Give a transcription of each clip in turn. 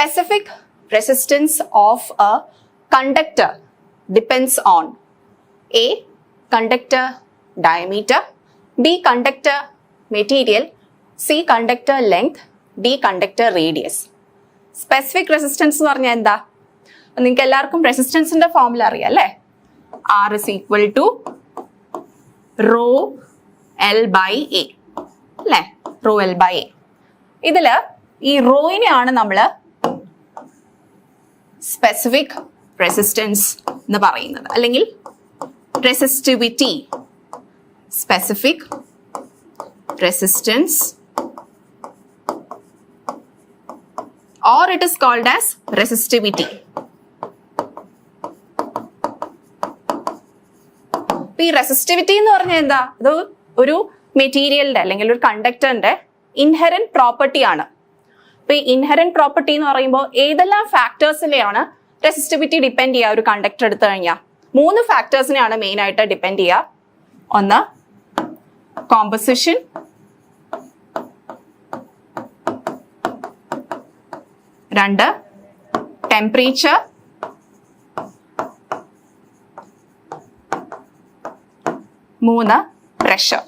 specific resistance of a conductor depends on A. Conductor diameter, B. Conductor material, C. Conductor length, D. Conductor radius. Specific resistance എന്ന് പറഞ്ഞാൽ എന്താ? നിങ്ങൾക്ക് എല്ലാവർക്കും റെസിസ്റ്റൻസിന്റെ formula അറിയാം അല്ലേ? R is equal to rho L by A അല്ലേ? rho L by A. ഇതില് ഈ റോയിനെയാണ് നമ്മൾ സ്പെസിഫിക് റെസിസ്റ്റൻസ് എന്ന് പറയുന്നത്, അല്ലെങ്കിൽ resistivity, specific resistance, or it is called as resistivity. ഈ റെസിസ്റ്റിവിറ്റി എന്ന് പറഞ്ഞാൽ എന്താ? ഇത് ഒരു മെറ്റീരിയലിന്റെ അല്ലെങ്കിൽ ഒരു കണ്ടക്ടറിന്റെ ഇൻഹെറന്റ് പ്രോപ്പർട്ടി ആണ്. അപ്പൊ ഈ ഇൻഹെറന്റ് പ്രോപ്പർട്ടി എന്ന് പറയുമ്പോൾ ഏതെല്ലാം ഫാക്ടേഴ്സിലെയാണ് റെസിസ്റ്റിവിറ്റി ഡിപ്പെൻഡ് ചെയ്യുക? ഒരു കണ്ടക്ടർ എടുത്തു കഴിഞ്ഞാൽ 3 ഫാക്ടേഴ്സിനെയാണ് മെയിൻ ആയിട്ട് ഡിപ്പെൻഡ് ചെയ്യുക. ഒന്ന് കോമ്പോസിഷൻ, രണ്ട് ടെമ്പറേച്ചർ, മൂന്ന് പ്രഷർ.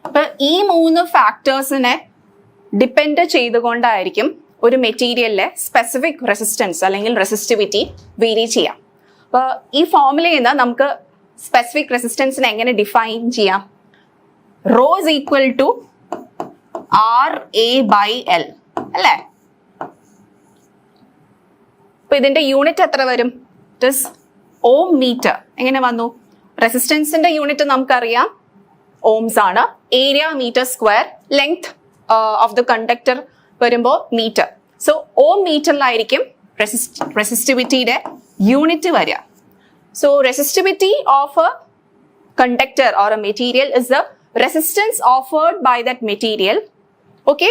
അപ്പൊ ഈ 3 ഫാക്ടേഴ്സിനെ ഡിപ്പെൻഡ് ചെയ്തുകൊണ്ടായിരിക്കും ഒരു മെറ്റീരിയലിലെ സ്പെസിഫിക് റെസിസ്റ്റൻസ് അല്ലെങ്കിൽ റെസിസ്റ്റിവിറ്റി വേരി ചെയ്യാം. അപ്പോൾ ഈ ഫോർമുലയിൽ നിന്ന് നമുക്ക് സ്പെസിഫിക് റെസിസ്റ്റൻസിനെ എങ്ങനെ ഡിഫൈൻ ചെയ്യാം? Rho is equal to RA/L അല്ലേ? അപ്പൊ ഇതിന്റെ യൂണിറ്റ് എത്ര വരും? It is ohm metre. എങ്ങനെ വന്നു? റെസിസ്റ്റൻസിന്റെ യൂണിറ്റ് നമുക്കറിയാം, ഓംസ് ആണ്. Area metre square, length of the conductor വരുമ്പോൾ മീറ്റർ. സോ ഓം മീറ്ററിലായിരിക്കും റെസിസ്റ്റിവിറ്റിയുടെ യൂണിറ്റ് വരിക. So resistivity of a conductor or a material is the resistance offered by that material, okay,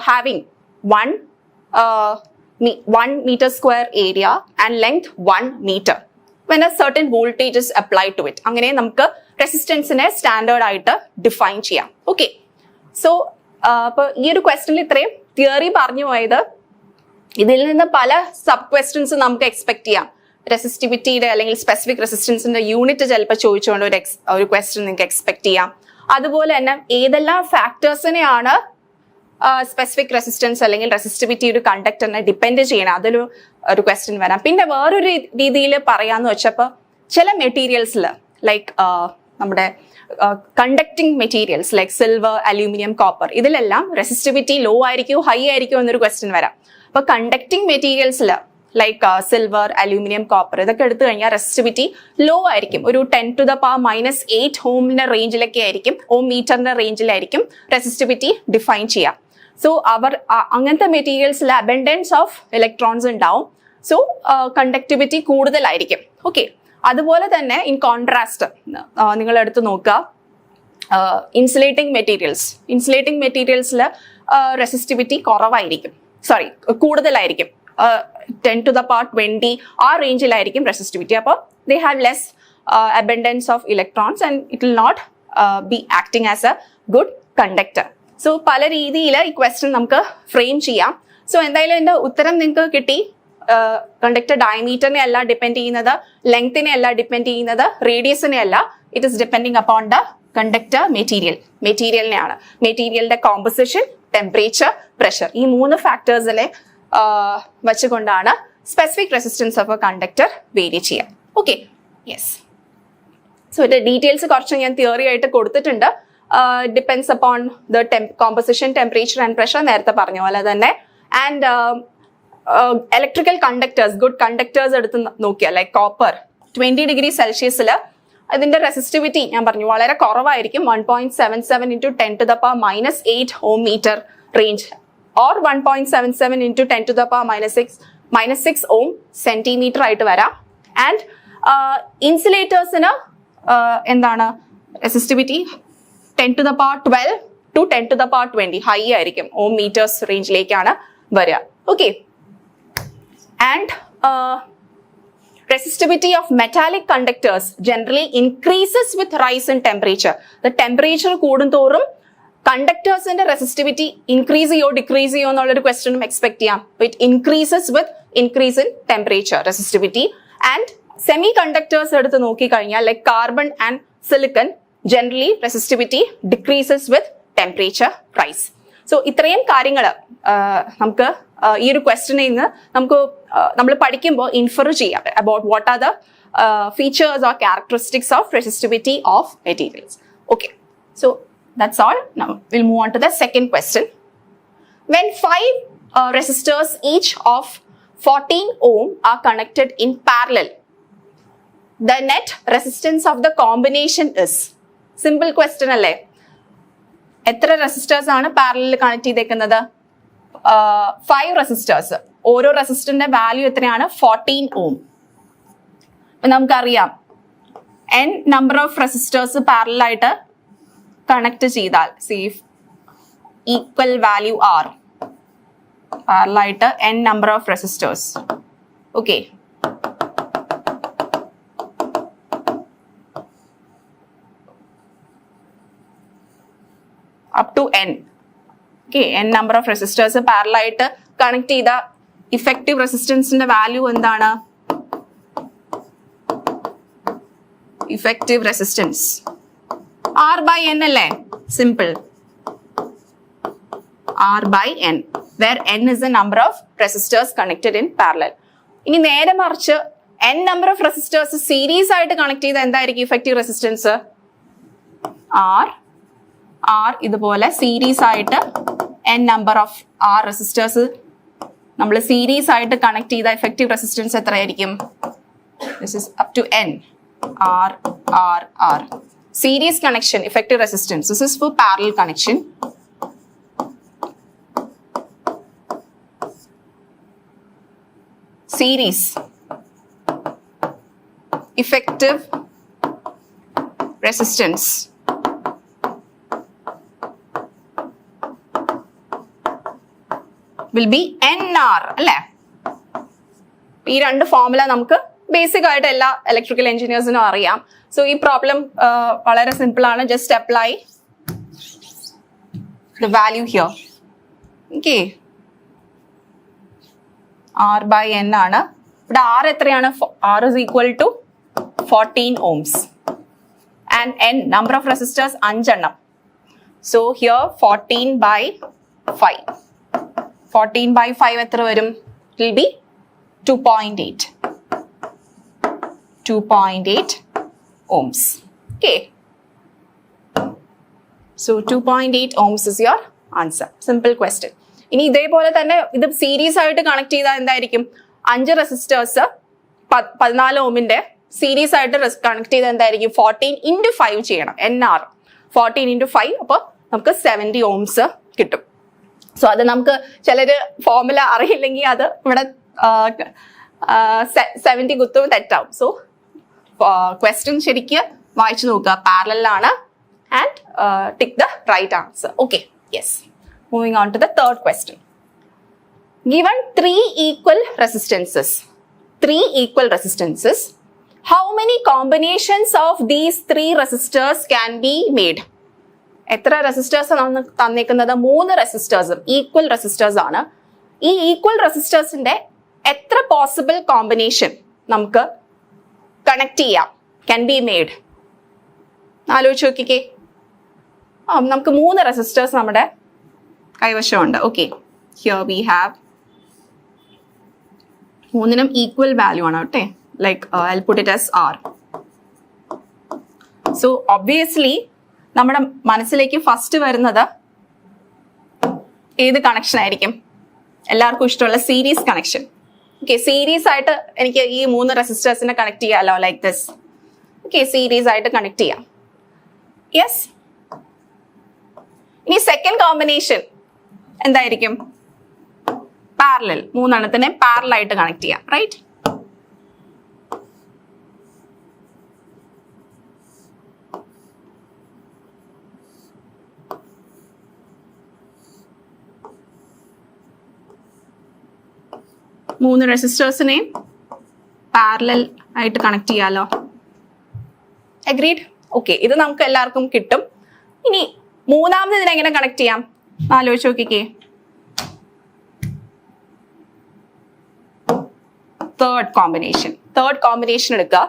having 1 meter square area and length 1 meter when a certain voltage is applied to it. അങ്ങനെ നമുക്ക് റെസിസ്റ്റൻസിനെ standard ആയിട്ട് define ചെയ്യാം. Okay, so അപ്പൊ ഈ ഒരു ക്വസ്റ്റനിൽ ഇത്രയും theory പറഞ്ഞു പോയത്. ഇതിൽ നിന്ന് പല സബ് ക്വസ്റ്റ്യൻസ് നമുക്ക് എക്സ്പെക്ട് ചെയ്യാം. റെസിസ്റ്റിവിറ്റിയുടെ അല്ലെങ്കിൽ സ്പെസിഫിക് റെസിസ്റ്റൻസിന്റെ യൂണിറ്റ് ചിലപ്പോൾ ചോദിച്ചുകൊണ്ട് ഒരു ക്വസ്റ്റ്യൻ നിങ്ങൾക്ക് എക്സ്പെക്ട് ചെയ്യാം. അതുപോലെ തന്നെ ഏതെല്ലാം ഫാക്ടേഴ്സിനെയാണ് സ്പെസിഫിക് റെസിസ്റ്റൻസ് അല്ലെങ്കിൽ റെസിസ്റ്റിവിറ്റി ഒരു കണ്ടക്ടറിനെ ഡിപ്പെൻഡ് ചെയ്യണം, ഒരു ക്വസ്റ്റ്യൻ വരാം. പിന്നെ വേറൊരു രീതിയിൽ പറയാന്ന് വെച്ചപ്പോൾ ചില മെറ്റീരിയൽസിൽ ലൈക്ക് നമ്മുടെ conducting materials like silver, aluminium, copper, ഇതിലെല്ലാം റെസിസ്റ്റിവിറ്റി ലോ ആയിരിക്കും ഹൈ ആയിരിക്കും എന്നൊരു ക്വസ്റ്റ്യൻ വരാം. അപ്പൊ കണ്ടക്ടിങ് മെറ്റീരിയൽസിൽ ലൈക്ക് സിൽവർ, അലൂമിനിയം, കോപ്പർ ഇതൊക്കെ എടുത്തു കഴിഞ്ഞാൽ റെസിസ്റ്റിവിറ്റി ലോ ആയിരിക്കും. ഒരു 10⁻⁸ ഓമിന്റെ റേഞ്ചിലൊക്കെ ആയിരിക്കും, ഓം മീറ്ററിന്റെ റേഞ്ചിലായിരിക്കും റെസിസ്റ്റിവിറ്റി ഡിഫൈൻ ചെയ്യാം. സോ അങ്ങനത്തെ മെറ്റീരിയൽസിൽ അബൻഡൻസ് ഓഫ് ഇലക്ട്രോൺസ് ഉണ്ടാവും. സോ കണ്ടക്ടിവിറ്റി കൂടുതലായിരിക്കും. ഓക്കെ, അതുപോലെ തന്നെ ഇൻ കോൺട്രാസ്റ്റ് നിങ്ങൾ എടുത്ത് നോക്കുക ഇൻസുലേറ്റിംഗ് മെറ്റീരിയൽസിൽ റെസിസ്റ്റിവിറ്റി കുറവായിരിക്കും, കൂടുതലായിരിക്കും. 10⁻20 ആ റേഞ്ചിലായിരിക്കും റെസിസ്റ്റിവിറ്റി. അപ്പോൾ they have less abundance of electrons and it will not be acting as a good conductor. So പല രീതിയിൽ ഈ ക്വസ്റ്റ്യൻ നമുക്ക് ഫ്രെയിം ചെയ്യാം. സോ എന്തായാലും എൻ്റെ ഉത്തരം നിങ്ങൾക്ക് കിട്ടി. കണ്ടക്ടർ ഡയമീറ്ററിനെ അല്ല ഡിപ്പെൻഡ് ചെയ്യുന്നത്, ലെങ്തിനെ അല്ല ഡിപ്പെൻഡ് ചെയ്യുന്നത്, റേഡിയസിനെ അല്ല. It is depending upon the conductor മെറ്റീരിയലിനെയാണ്. മെറ്റീരിയലിന്റെ കോമ്പോസിഷൻ, ടെമ്പറേച്ചർ, പ്രഷർ, ഈ 3 ഫാക്ടേഴ്സിനെ വെച്ചുകൊണ്ടാണ് specific resistance of a conductor vary ചെയ്യാം. Okay, yes. സോ ഇതിന്റെ ഡീറ്റെയിൽസ് കുറച്ച് ഞാൻ തിയറി ആയിട്ട് കൊടുത്തിട്ടുണ്ട്. Depends upon the composition, temperature and pressure, നേരത്തെ പറഞ്ഞ പോലെ തന്നെ. And electrical conductors, good conductors എടുത്ത് നോക്കിയാൽ ലൈക്ക് കോപ്പർ 20 ഡിഗ്രി സെൽഷ്യസിൽ അതിന്റെ റെസിസ്റ്റിവിറ്റി ഞാൻ പറഞ്ഞു വളരെ കുറവായിരിക്കും. 1.77 into 10⁻⁻8 ohm metre range, or 1.77 into 10⁻⁻6 ohm centimetre ആയിട്ട് വരാം. ആൻഡ് ഇൻസുലേറ്റേഴ്സിന് എന്താണ് റെസിസ്റ്റിവിറ്റി 10⁻12 to 10⁻20 ഹൈ ആയിരിക്കും, ഓം മീറ്റേഴ്സ് റേഞ്ചിലേക്കാണ് വരിക. Okay, and resistivity of metallic conductors generally increases with rise in temperature. The temperature കൂടുന്തോറും കണ്ടക്ടേഴ്സിന്റെ റെസിസ്റ്റിവിറ്റി ഇൻക്രീസ് ചെയ്യോ ഡിക്രീസ് ചെയ്യോ എന്നുള്ളൊരു ക്വസ്റ്റ്യനും എക്സ്പെക്ട് ചെയ്യാം. It increases with increase in temperature resistivity. And semiconductors എടുത്ത് നോക്കിക്കഴിഞ്ഞാൽ like carbon and silicon generally resistivity decreases with temperature rise. So ഇത്രയും കാര്യങ്ങൾ നമുക്ക് ഈ ഒരു ക്വസ്റ്റ്യനിൽ നിന്ന് നമുക്ക് നമ്മൾ പഠിക്കുമ്പോൾ ഇൻഫർ ചെയ്യാം about what are the features or characteristics of resistivity of materials. Okay, so that's all. Now we'll move on to the second question. When 5 resistors each of 14 ohm are connected in parallel, the net resistance of the combination is. Simple question alle. എത്ര resistors ആണ് parallel connect ചെയ്തേക്കുന്നത്? 5 resistors. ഓരോ റെസിസ്റ്ററിന്റെ value എത്രയാണ്? 14 ohm. നമുക്കറിയാം n number of resistors parallel ആയിട്ട് connect ചെയ്താൽ equal value are parallel ആയിട്ട് n number of resistors. Okay, up to n. Okay, n number of resistors parallel ആയിട്ട് കണക്ട് ചെയ്ത ഇഫക്റ്റീവ് റെസിസ്റ്റൻസിന്റെ വാല്യൂ എന്താണ്? effective resistance R by N അല്ലേ? Simple. R by N, where N is the number of resistors connected in parallel. ഇനി നേരെ മറിച്ച് N number of resistors series ആയിട്ട് connect ചെയ്ത എന്തായിരിക്കും ഇഫക്റ്റീവ് റെസിസ്റ്റൻസ്? R ഇതുപോലെ സീരീസ് ആയിട്ട് N number of R resistors നമ്മൾ സീരീസ് ആയിട്ട് കണക്ട് ചെയ്ത ഇഫക്റ്റീവ് റെസിസ്റ്റൻസ് എത്രയായിരിക്കും? This is up to N. R. Series connection, effective resistance. This is for parallel connection. Series. Effective resistance. Will be NR. അല്ലേ? ഈ രണ്ട് formula നമുക്ക് basic ആയിട്ട് എല്ലാ ഇലക്ട്രിക്കൽ എഞ്ചിനീയേഴ്സിനും അറിയാം. സോ ഈ പ്രോബ്ലം വളരെ സിമ്പിൾ ആണ്. Just apply the value here. Okay, R by N ആണ്. ഇവിടെ R എത്രയാണ്? R is equal to 14 ohms and N number of resistors 5 എണ്ണം. So here 14 by 5. 14 by 5 എത്ര വരും? It will be 2.8. 2.8 ohms. Okay. So 2.8 ohms is your answer. Simple question. ഇനി ഇതേപോലെ തന്നെ ഇത് സീരീസ് ആയിട്ട് കണക്ട് ചെയ്താൽ എന്തായിരിക്കും? 5 റെസിസ്റ്റേഴ്സ് 14 ഓമിന്റെ സീരീസ് ആയിട്ട് കണക്ട് ചെയ്താൽ എന്തായിരിക്കും? 14 into 5 ചെയ്യണം. NR 14 into 5, അപ്പോൾ നമുക്ക് 70 ohms കിട്ടും. സോ അത് നമുക്ക് ചിലര് ഫോർമുല അറിയില്ലെങ്കിൽ അത് ഇവിടെ 70 കുത്തും തെറ്റാവും. സോ ക്വസ്റ്റ്യൻ ശരിക്ക് വായിച്ചു നോക്കുക. പാരലൽ ആണ് and tick the right answer. Okay, yes. Moving on to the third question. Given 3 equal resistances, how many combinations of these 3 resistors can be made? എത്ര റെസിസ്റ്റേഴ്സ് ആണ് തന്നിരിക്കുന്നത്? 3 റെസിസ്റ്റേഴ്സും ഈക്വൽ റെസിസ്റ്റേഴ്സ് ആണ്. ഈ equal റെസിസ്റ്റേഴ്സിന്റെ എത്ര പോസിബിൾ കോമ്പിനേഷൻ നമുക്ക് connect ചെയ്യാം? Can be made. ആലോചിച്ച് നോക്കിക്കേ. നമുക്ക് 3 റെസിസ്റ്റേഴ്സ് നമ്മുടെ കൈവശമുണ്ട്. ഓക്കെ, ഹിയർ വി ഹാവ് 3നും ഈക്വൽ വാല്യൂ ആണ് കേട്ടെ. Like I put it as R. So obviously നമ്മുടെ മനസ്സിലേക്ക് ഫസ്റ്റ് വരുന്നത് ഏത് കണക്ഷൻ ആയിരിക്കും? എല്ലാവർക്കും ഇഷ്ടമുള്ള സീരീസ് കണക്ഷൻ. ഓക്കെ, സീരീസ് ആയിട്ട് എനിക്ക് ഈ 3 റെസിസ്റ്റേഴ്സിനെ കണക്ട് ചെയ്യാമല്ലോ, ലൈക്ക് ദിസ്. ഓക്കെ, സീരീസ് ആയിട്ട് കണക്ട് ചെയ്യാം. യെസ്. ഇനി സെക്കൻഡ് കോമ്പിനേഷൻ എന്തായിരിക്കും? പാരലൽ. 3 എണ്ണത്തിനെ പാരലൽ ആയിട്ട് കണക്ട് ചെയ്യാം, റൈറ്റ്? മൂന്ന് റെസിസ്റ്റേഴ്സിനെ പാരലൽ ആയിട്ട് കണക്ട് ചെയ്യാലോ. അഗ്രീഡ്? ഓക്കെ, ഇത് നമുക്ക് എല്ലാവർക്കും കിട്ടും. ഇനി മൂന്നാമത് ഇതിനെ എങ്ങനെ കണക്ട് ചെയ്യാം ആലോചിച്ച് നോക്കിക്കേ. തേർഡ് കോമ്പിനേഷൻ എടുക്കുക.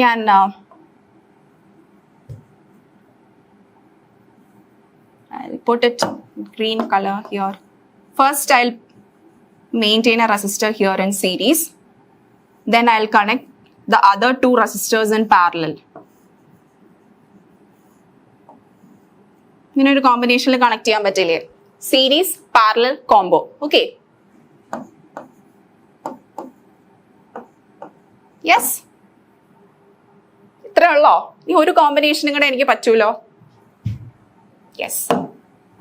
ഞാൻ I'll put it green color here. First I'll maintain a resistor here in series, then I'll connect the other two resistors in parallel. ഇങ്ങനെ ഒരു കോമ്പിനേഷനിൽ കണക്ട് ചെയ്യാൻ പറ്റില്ലേ? Series parallel combo. Okay, yes, ഇത്രേ ഉള്ളോ? ഈ ഒരു കോമ്പിനേഷനും കൂടെ എനിക്ക് പറ്റൂലോ. Yes,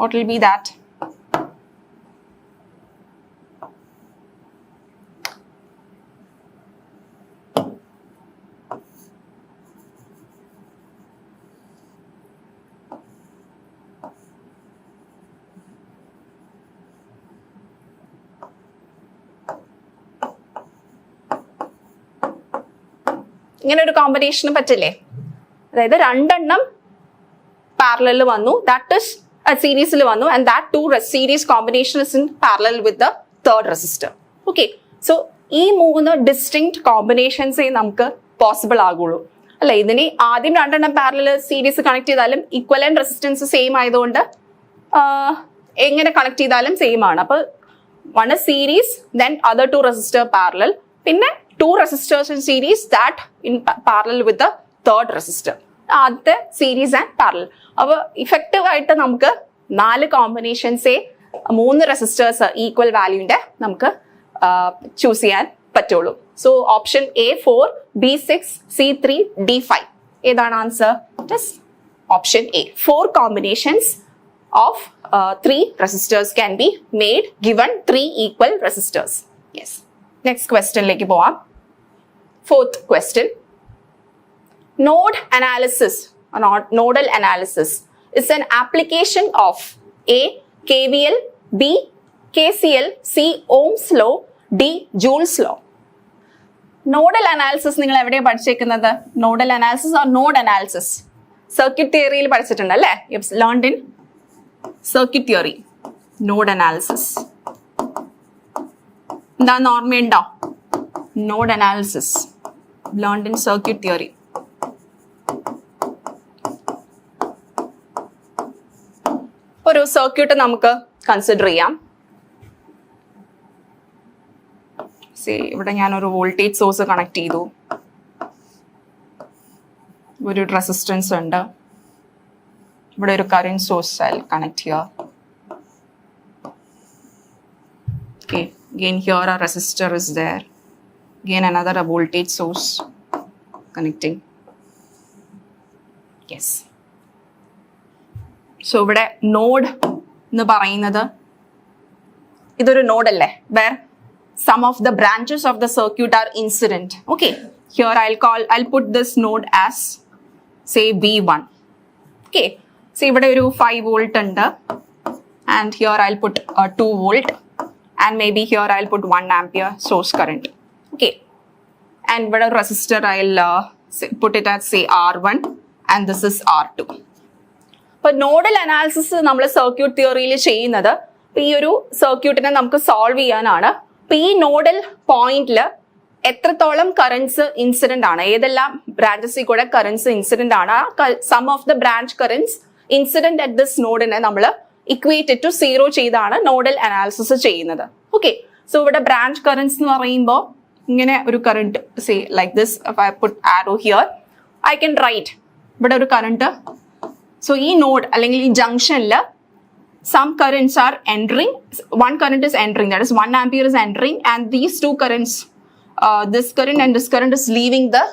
what will be that? ഇങ്ങനെ ഒരു കോമ്പിനേഷന് പറ്റില്ലേ? അതായത് രണ്ടെണ്ണം പാരലൽ വന്നു, ദാറ്റ് ഇസ് സീരീസിൽ വന്നു, and that two series combination is in parallel with the third resistor. Okay, so ഈ മൂന്ന് ഡിസ്റ്റിങ്ക്ട് കോമ്പിനേഷൻസേ നമുക്ക് പോസിബിൾ ആകുള്ളൂ അല്ലെ? ഇതിന് ആദ്യം രണ്ടെണ്ണം പാരലൽ സീരീസ് കണക്ട് ചെയ്താലും ഈക്വലന്റ് റെസിസ്റ്റൻസ് സെയിം ആയതുകൊണ്ട് എങ്ങനെ കണക്ട് ചെയ്താലും സെയിം ആണ്. അപ്പൊ one is series, then other two resistor parallel, പിന്നെ two resistors in series that in parallel with the third resistor. ആദ്യത്തെ സീരീസ് ആൻഡ് പാരലൽ. അപ്പൊ ഇഫക്റ്റീവ് ആയിട്ട് നമുക്ക് 4 കോമ്പിനേഷൻസേ 3 റെസിസ്റ്റേഴ്സ് ഈക്വൽ വാല്യൂന്റെ നമുക്ക് ചൂസ് ചെയ്യാൻ പറ്റുള്ളൂ. So option A4, B6, C3, D5 ഏതാണ് answer? Option A. 4 combinations of 3 resistors can be made given 3 equal resistors. Yes. Next question ലേക്ക് പോവാം. 4th question. Nodal analysis is an application of A. KVL, B. KCL, C. Ohm's law, D. Joule's law. Nodal analysis നിങ്ങൾ എവിടെയാണ് പഠിച്ചേക്കുന്നത്? Nodal analysis or node analysis circuit തിയറിയിൽ പഠിച്ചിട്ടുണ്ട് അല്ലേ? Learned in circuit theory. Node analysis എന്താന്ന് ഓർമ്മയുണ്ടോ? Node analysis learned in circuit theory. ഒരു circuit നമുക്ക് consider ചെയ്യാം. ഇവിടെ ഞാനൊരു വോൾട്ടേജ് സോഴ്സ് കണക്ട് ചെയ്തു, ഒരു റെസിസ്റ്റൻസ് ഉണ്ട്, ഇവിടെ ഒരു കറന്റ് സോഴ്സ് കണക്ട് ചെയ്യുക. Okay. Again here a resistor is there, again another a voltage source connecting. Yes, so ഇവിടെ നോഡ് എന്ന് പറയുന്നത് ഇതൊരു നോഡ് അല്ലേ, where some of the branches of the circuit are incident. Okay, here I'll put this node as say V1. Okay, so ഇവിടെ ഒരു 5 volt ഉണ്ട്, and here I'll put a 2 volt, and maybe here I'll put 1 ampere source current. Okay, and but a resistor I'll put it as say R1, and this is R2. But nodal analysis നമ്മൾ circuit തിയറിയിൽ ചെയ്യുന്നത് ഈ ഒരു സർക്യൂട്ടിനെ നമുക്ക് solve ചെയ്യാനാണ്. അപ്പൊ ഈ നോഡൽ പോയിന്റിൽ എത്രത്തോളം കറൻസ് ഇൻസിഡന്റ് ആണ്, ഏതെല്ലാം ബ്രാഞ്ചസിൽ കൂടെ കറൻസ് ഇൻസിഡന്റ് ആണ്, sum of the branch currents incident at this നോഡിനെ നമ്മൾ ഇക്വേറ്റഡ് ടു 0 ചെയ്താണ് നോഡൽ അനാലിസിസ് ചെയ്യുന്നത്. ഓക്കെ, സോ ഇവിടെ ബ്രാഞ്ച് കറൻസ് എന്ന് പറയുമ്പോൾ ഇങ്ങനെ ഒരു current say like this, if I put arrow here I can write ഇവിടെ ഒരു കറന്റ്. സോ ഈ നോഡ് അല്ലെങ്കിൽ ഈ ജംഗ്ഷനിൽ some currents are entering, one current is entering, that is 1 ampere is entering, and these two currents, this current and this current is leaving the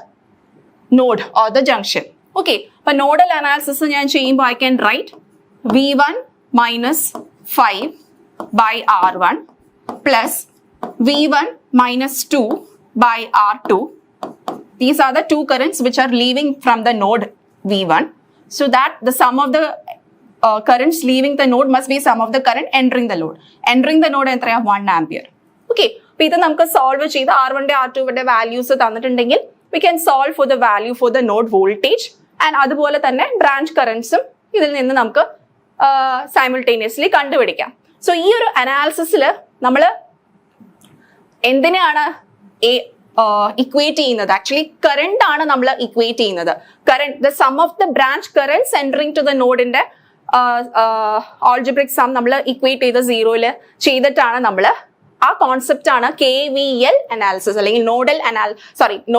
node or the junction. Okay, but nodal analysis ഞാൻ ചെയ്യുമ്പോൾ I can write V1 minus 5 by R1 plus V1 minus 2 by R2. These are the two currents which are leaving from the node V1, so that the sum of the currents leaving the node must be sum of the current entering the node. Entering the node എത്രയാ 1 ampere. Okay, അപ്പോൾ ഇത് നമുക്ക് solve ചെയ്ത് R1 R2 values തന്നിട്ടുണ്ടെങ്കിൽ we can solve for the value for the node voltage and അതുപോലെ തന്നെ branch കറൻസും ഇതിൽ നിന്ന് നമുക്ക് സൈമിൾട്ടേനിയസ്ലി കണ്ടുപിടിക്കാം. സോ ഈ ഒരു അനാലിസിസിൽ നമ്മൾ എന്തിനാണ് ഇക്വേറ്റ് ചെയ്യുന്നത്? ആക്ച്വലി കറണ്ട് ആണ് നമ്മൾ ഇക്വേറ്റ് ചെയ്യുന്നത്. Current, the sum of the branch currents entering to the നോഡിന്റെ ആൾജിബ്രിക് സം നമ്മൾ ഇക്വേറ്റ് ചെയ്ത് സീറോയിൽ ചെയ്തിട്ടാണ് നമ്മൾ ആ കോൺസെപ്റ്റ് ആണ് KVL അനാലിസിസ് അല്ലെങ്കിൽ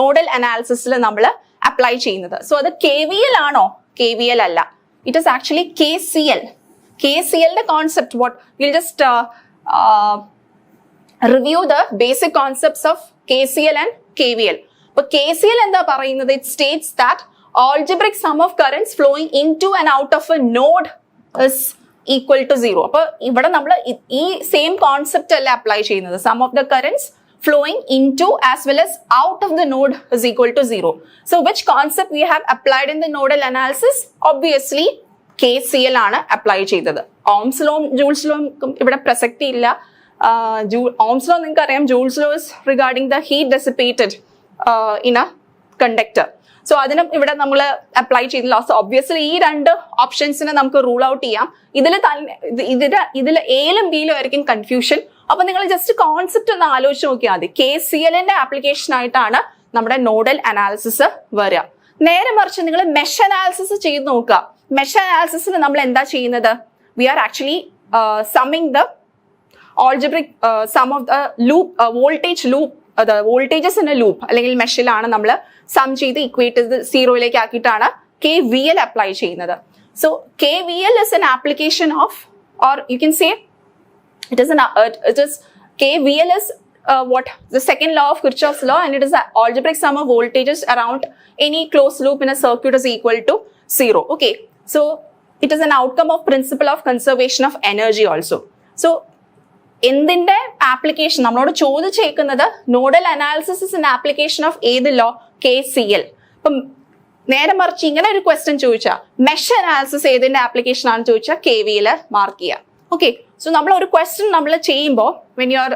നോഡൽ അനാലിസിസിൽ നമ്മൾ അപ്ലൈ ചെയ്യുന്നത്. സോ അത് KVL ആണോ? KVL അല്ല, ഇറ്റ് ഈസ് ആക്ച്വലി KCL. KCLന്റെ concept what will just review the basic concepts of KCL and KVL. But KCL എന്താ പറയുന്നത്? It states that algebraic sum of currents flowing into and out of a node is equal to 0. അപ്പൊ ഇവിടെ നമ്മൾ ഈ same concept അല്ല apply ചെയ്യുന്നത്. Sum of the currents flowing into as well as out of the node is equal to 0. So which concept we have applied in the nodal analysis? Obviously KCL ആണ് apply ചെയ്തത്. Ohm's law Joule's law ഇവിടെ പ്രസക്തി ഇല്ല. Ohm's law നിങ്ങൾക്ക് അറിയാം. Joule's law is regarding the heat dissipated in a conductor. So അതിനും ഇവിടെ നമ്മൾ അപ്ലൈ ചെയ്തില്ല. സോ ഒബ്വിയസ്ലി ഈ രണ്ട് ഓപ്ഷൻസിനെ നമുക്ക് റൂൾ ഔട്ട് ചെയ്യാം. ഇതിൽ എയിലും ബിയിലും ആയിരിക്കും കൺഫ്യൂഷൻ. അപ്പൊ നിങ്ങൾ ജസ്റ്റ് കോൺസെപ്റ്റ് ഒന്ന് ആലോചിച്ച് നോക്കിയാൽ മതി. KCLന്റെ ആപ്ലിക്കേഷൻ ആയിട്ടാണ് നമ്മുടെ നോഡൽ അനാലിസിസ് വരിക. നേരെ മറിച്ച് നിങ്ങൾ മെഷ് അനാലിസിസ് ചെയ്ത് നോക്കുക. മെഷ് അനാലിസിസിൽ നമ്മൾ എന്താ ചെയ്യുന്നത്? We are actually summing the algebraic sum of the loop voltage loop the voltages in a loop അല്ലെങ്കിൽ മെഷിലാണ് നമ്മൾ സം ചെയ്ത് ഇക്വേറ്റ് ചെയ്ത് സീറോയിലേക്ക് ആക്കിയിട്ടാണ് KVL അപ്ലൈ ചെയ്യുന്നത്. So KVL is an application of, or you can say it is KVL is what the second law of Kirchhoff's law, and it is the algebraic sum of voltages around any closed loop in a circuit is equal to 0. Okay, so it is an outcome of principle of conservation of energy also. So എന്തിന്റെ application നമ്മളോട് ചോദിച്ചേക്കുന്നത്? Nodal analysis is an application of ഏത് law? KCL. അപ്പം നേരെ മറിച്ച് ഇങ്ങനെ ഒരു question ചോദിച്ചാൽ മെഷ് അനാലിസിസ് ഏതിന്റെ ആപ്ലിക്കേഷൻ ആണെന്ന് ചോദിച്ചാൽ KVL മാർക്ക് ചെയ്യുക. ഓക്കെ, സോ നമ്മൾ ഒരു ക്വസ്റ്റ്യൻ നമ്മൾ ചെയ്യുമ്പോൾ when you are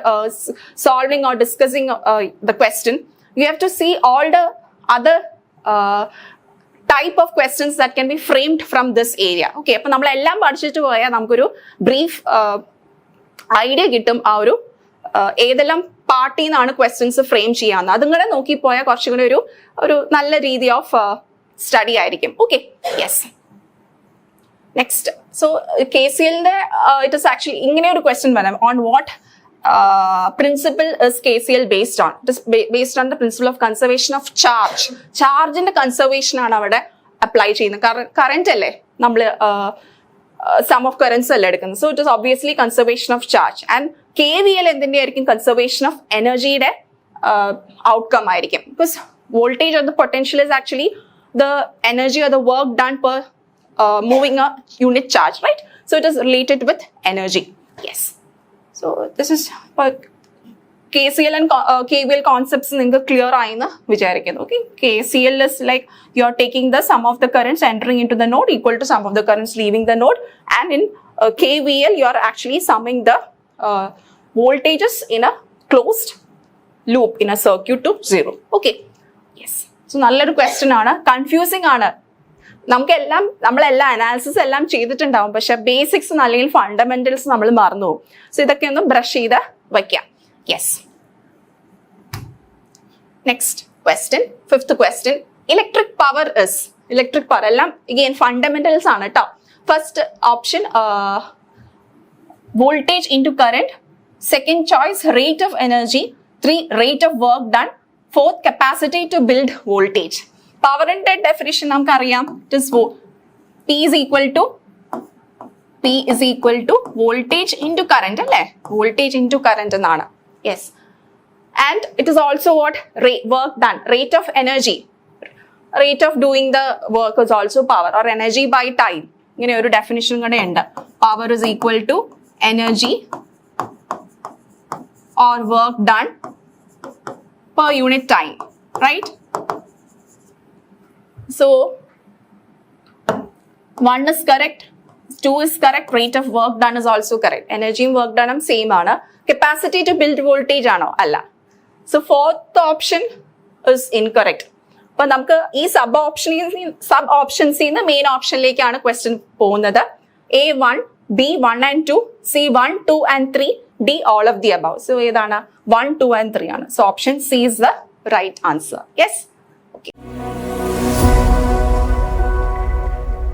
solving or discussing the question, you have to see all the other type of questions that can be framed from this area. Okay, അപ്പൊ നമ്മളെല്ലാം പഠിച്ചിട്ട് പോയാൽ നമുക്കൊരു ബ്രീഫ് ഐഡിയ കിട്ടും ആ ഒരു ഏതെല്ലാം പാർട്ടിൽ നിന്നാണ് ക്വസ്റ്റ്യൻസ് ഫ്രെയിം ചെയ്യാവുന്നത്. അതിങ്ങനെ നോക്കിപ്പോയാൽ കുറച്ചും കൂടി ഒരു നല്ല രീതി ഓഫ് സ്റ്റഡി ആയിരിക്കും. Okay, yes. നെക്സ്റ്റ്, സോ KCLന്റെ ഇറ്റ് ഇസ് ആക്ച്വലി ഇങ്ങനെ ഒരു ക്വസ്റ്റ്യൻ വരാം. On what principle is KCL based on? It is based on the principle of conservation of charge. ചാർജിന്റെ കൺസർവേഷൻ ആണ് അവിടെ അപ്ലൈ ചെയ്യുന്നത്. കറന്റ് അല്ലേ നമ്മൾ സം ഓഫ് കറൻസ് അല്ല എടുക്കുന്നത്. So it is obviously conservation of charge. And KVL എന്തിന്റെ ആയിരിക്കും? കൺസർവേഷൻ ഓഫ് എനർജിയുടെ ഔട്ട്കം ആയിരിക്കും. Because voltage of the potential is actually the energy or the work done per moving a unit charge, right? So it is related with energy. Yes, so this is KCL and KVL concepts നിങ്ങൾക്ക് clear ആയെന്ന് വിചാരിക്കുന്നു. Okay, KCL is like you are taking the sum of the currents entering into the node equal to sum of the currents leaving the node, and in KVL you are actually summing the voltages in a closed loop in a circuit to 0. Okay, yes. So നല്ലൊരു question ആണ്, confusing ആണ്. നമ്മളെല്ലാം analysis എല്ലാം ചെയ്തിട്ടുണ്ടാവും, പക്ഷെ basics അല്ലെങ്കിൽ fundamentals നമ്മൾ മറന്നു പോകും. സോ ഇതൊക്കെ ഒന്ന് ബ്രഷ് ചെയ്ത് വയ്ക്കാം. Yes. Next question, fifth question. Electric power എല്ലാം again fundamentals ആണ് ട്ടോ. First option voltage into current. Second choice rate of energy. 3 rate of work done. 4th capacity to build voltage. Power ന്റെ definition നമുക്ക് അറിയാം. It is P is equal to voltage into current അല്ലേ? Voltage into current എന്നാണ്. Yes, and it is also what work done, rate of energy, rate of doing the work is also power or energy by time. ഇങ്ങനെ ഒരു definition കൂടെ ഉണ്ട്. Power is equal to energy or work done per unit time, right? So 1 is correct, 2 is correct, rate of work done is also correct. Energy and work done same ആണ്. Capacity to build voltage ആണോ? അല്ല. So 4th option is incorrect. അപ്പൊ നമുക്ക് ഈ sub ഓപ്ഷൻസിൽ നിന്ന് main ഓപ്ഷനിലേക്കാണ് question പോകുന്നത്. A1, B1 and 2, C1, 2 and 3, D all of the above. So ഏതാണ് 1, 2 and 3 ആണ്. So option C is the right answer. Yes? Okay.